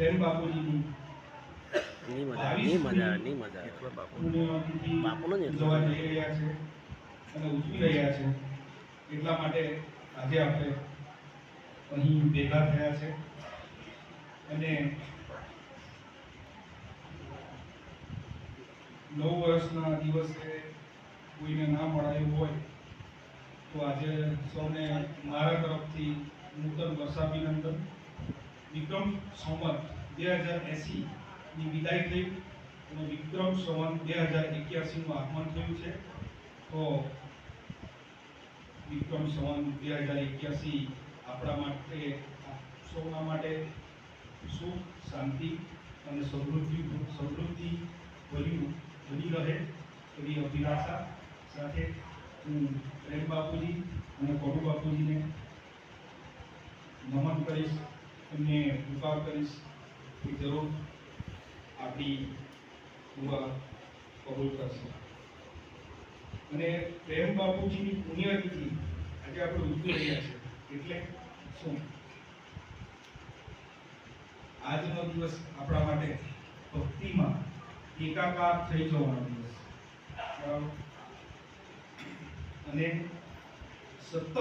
પ્રેમ બાપુજીની બાપુનો જ ઉજવવા જઈ રહ્યા છે અને ઉજવી રહ્યા છે. એટલા માટે આજે આપણે અહીં ભેગા થયા છે અને 9 વર્ષના દિવસે કોઈને ના મળાયું હોય તો આજે સૌને મારા તરફથી નૂતન વર્ષાભિનંદન. વિક્રમ સંવત 2080 ની વિદાય થઈ અને વિક્રમ સંવત 2081 નું આગમન થયું છે. તો વિક્રમ સંવત 2081 આપણા માટે સૌના માટે સુખ, શાંતિ અને સમૃદ્ધિ ભર્યું બની રહે એવી અભિલાષા સાથે હું પ્રેમ બાપુજી અને કોડુ બાપુજીને નમન કરીશ, એમને પુકાર કરીશ કે જરૂર આપણી દુઆ કબૂલ કરશે. અને પ્રેમ બાપુજીની પુણ્યતિથિ આજે આપણે ઉજવી રહ્યા છે એટલે શું? આજનો દિવસ આપણા માટે ભક્તિમાં એકાકાર થઈ જવાનો દિવસ અને સતત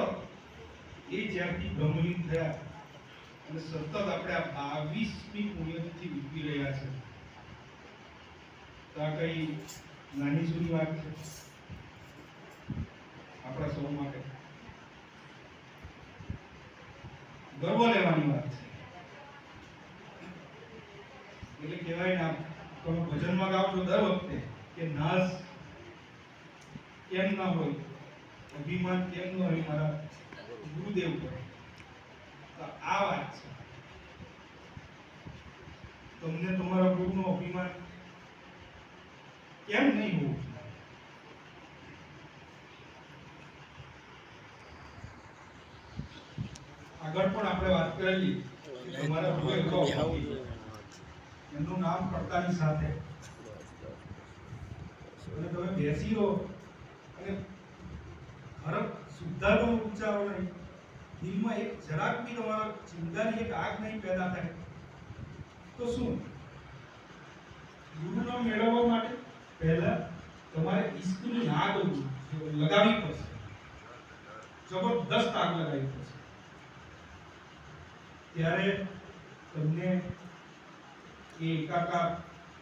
એ જ્યારથી બ્રહ્મલીન થયા અને સતત આપણે આ 22મી પુણ્યતિથિ ઉજવી રહ્યા છે. તો આ કઈ નાની સૂની વાત છે આપણા સૌ માટે? ગર્વ લેવાની વાત છે. એટલે કહેવાય ને, તમે ભજનમાં ગાઓ છો દર વખતે કે નાસ કેમ ના હોય, અભિમાન કેમ ન હોય મારા ગુરુદેવ પર. તો આ વાત છે, તમને તમારા ગુરુનું અભિમાન કેમ નહીં હોવું? આગળ પણ આપણે વાત કરેલી તમારા ગુરુ એમનું નામ પડતાની સાથે અને તમે બેસી રહો અને હરખ શુદ્ધાનો ઉચ્ચારો નહીં, દિલમાં એક જરાક બી તમારા ચિંતાની એક આગ નહીં પેદા થાય તો શું? ગુરુનો મેળવવા માટે પહેલા તમારે ઈશ્વરની આગ લગાવવી પડશે, જબરદસ્ત આગ લગાવવી પડશે. ત્યારે તમને એ એકાકાર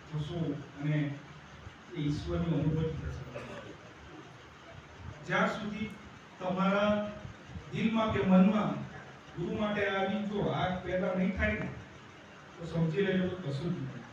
થશો અને એ ઈશ્વરની અનુભૂતિ થશે. જ્યાં સુધી તમારા દિલમાં કે મનમાં ગુરુ માટે આવી જો આગ પેદા નહીં થાય ને તો સમજી લેજો કશું જ નહીં.